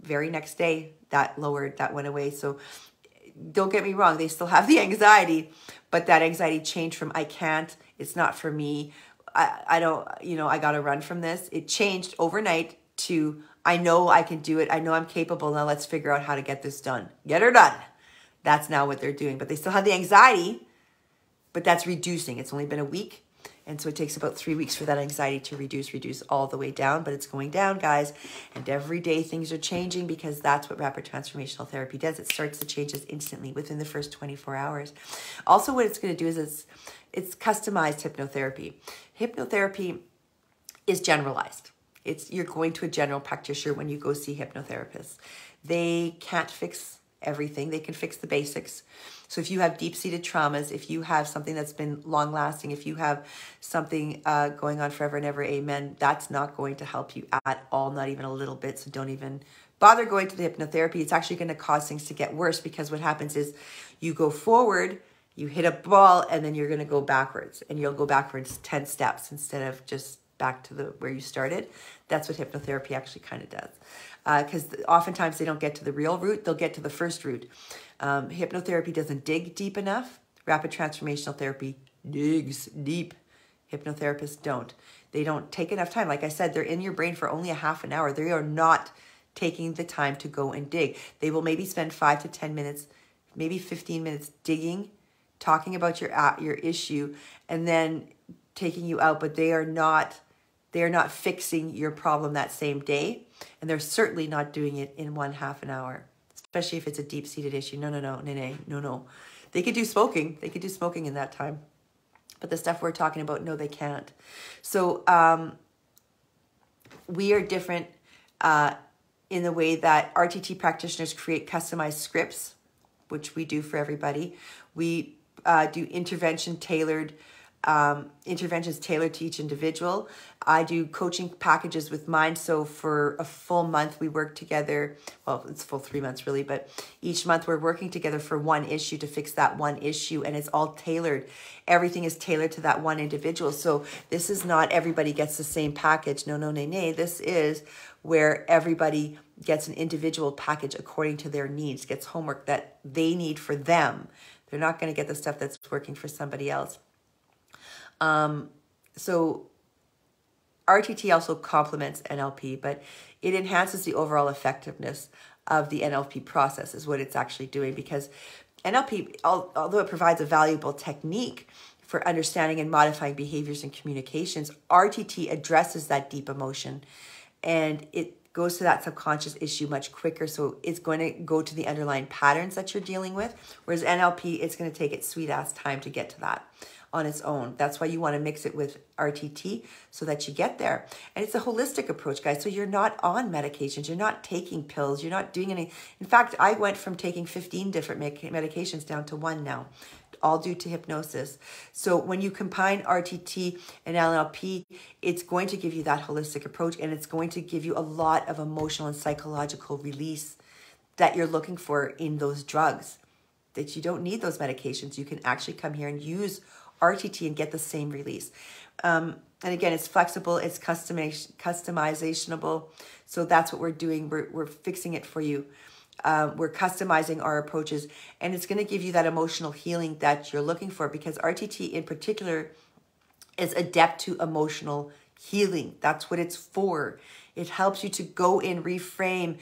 Very next day, that went away. So don't get me wrong, they still have the anxiety, but that anxiety changed from I can't, it's not for me, I don't, I got to run from this. It changed overnight to I know I can do it. I know I'm capable. Now let's figure out how to get this done. Get her done. That's now what they're doing. But they still have the anxiety, but that's reducing. It's only been a week. And so it takes about 3 weeks for that anxiety to reduce all the way down, but it's going down, guys. And every day things are changing because that's what rapid transformational therapy does. It starts the changes instantly within the first 24 hours. Also, what it's going to do is it's customized hypnotherapy. Hypnotherapy is generalized. You're going to a general practitioner when you go see hypnotherapists. They can't fix everything. They can fix the basics. So if you have deep-seated traumas, if you have something that's been long-lasting, if you have something going on forever and ever, amen, that's not going to help you at all, not even a little bit. So don't even bother going to the hypnotherapy. It's actually going to cause things to get worse, because what happens is you go forward, you hit a ball, and then you're going to go backwards, and you'll go backwards 10 steps instead of just back to where you started. That's what hypnotherapy actually kind of does. Because oftentimes they don't get to the real root, they'll get to the first root. Hypnotherapy doesn't dig deep enough. Rapid transformational therapy digs deep. Hypnotherapists don't. They don't take enough time. Like I said, they're in your brain for only a half an hour. They are not taking the time to go and dig. They will maybe spend 5 to 10 minutes, maybe 15 minutes digging, talking about your issue, and then taking you out, but they are not fixing your problem that same day, and they're certainly not doing it in half an hour, especially if it's a deep-seated issue. No. They could do smoking. They could do smoking in that time, but the stuff we're talking about, no, they can't. So we are different in the way that RTT practitioners create customized scripts, which we do for everybody. We do intervention tailored interventions tailored to each individual. I do coaching packages with mine. So for a full month, we work together. Well, it's full 3 months really, but each month we're working together for one issue to fix that one issue. And it's all tailored. Everything is tailored to that one individual. So this is not everybody gets the same package. No, no, nay, nay. This is where everybody gets an individual package according to their needs, gets homework that they need for them. They're not going to get the stuff that's working for somebody else. So RTT also complements NLP, but it enhances the overall effectiveness of the NLP process is what it's actually doing, because NLP, although it provides a valuable technique for understanding and modifying behaviors and communications, RTT addresses that deep emotion and it goes to that subconscious issue much quicker. So it's going to go to the underlying patterns that you're dealing with, whereas NLP, it's going to take its sweet ass time to get to that on its own. That's why you want to mix it with RTT so that you get there. And it's a holistic approach, guys. So you're not on medications. You're not taking pills. You're not doing any. In fact, I went from taking 15 different medications down to 1 now, all due to hypnosis. So when you combine RTT and NLP, it's going to give you that holistic approach, and it's going to give you a lot of emotional and psychological release that you're looking for in those drugs, that you don't need those medications. You can actually come here and use RTT and get the same release. And again, it's flexible, it's customizationable. So that's what we're doing. We're fixing it for you. We're customizing our approaches, and it's going to give you that emotional healing that you're looking for, because RTT in particular is adept to emotional healing. That's what it's for. It helps you to go in, reframe,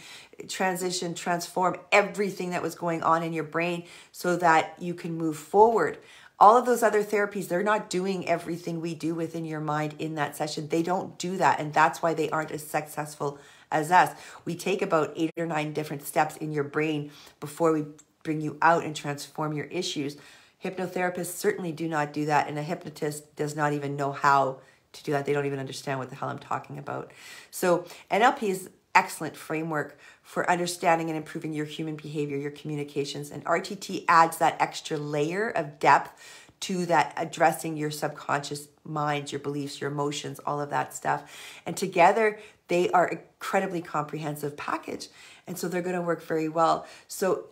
transition, transform everything that was going on in your brain so that you can move forward. All of those other therapies, they're not doing everything we do within your mind in that session. They don't do that, and that's why they aren't as successful as us. We take about 8 or 9 different steps in your brain before we bring you out and transform your issues. Hypnotherapists certainly do not do that, and a hypnotist does not even know how to do that. They don't even understand what the hell I'm talking about. So NLP is excellent framework for understanding and improving your human behavior, your communications, and RTT adds that extra layer of depth to that, addressing your subconscious mind, your beliefs, your emotions, all of that stuff. And together they are incredibly comprehensive package. And so they're going to work very well. So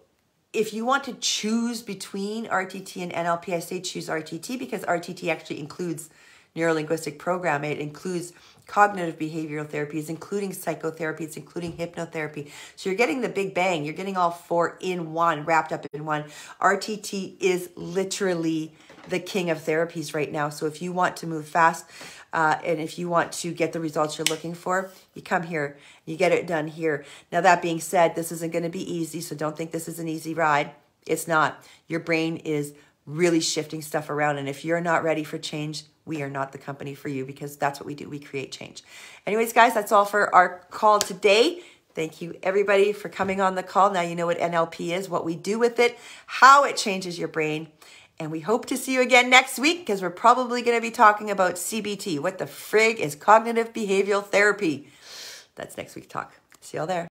if you want to choose between RTT and NLP, I say choose RTT, because RTT actually includes neuro-linguistic programming. It includes cognitive behavioral therapies, including psychotherapy, it's including hypnotherapy. So you're getting the big bang. You're getting all 4 in one, wrapped up in one. RTT is literally the king of therapies right now. So if you want to move fast and if you want to get the results you're looking for, you come here, you get it done here. Now, that being said, this isn't going to be easy. So don't think this is an easy ride. It's not. Your brain is really shifting stuff around. And if you're not ready for change, we are not the company for you, because that's what we do. We create change. Anyways, guys, that's all for our call today. Thank you, everybody, for coming on the call. Now you know what NLP is, what we do with it, how it changes your brain. And we hope to see you again next week, because we're probably going to be talking about CBT. What the frig is cognitive behavioral therapy? That's next week's talk. See y'all there.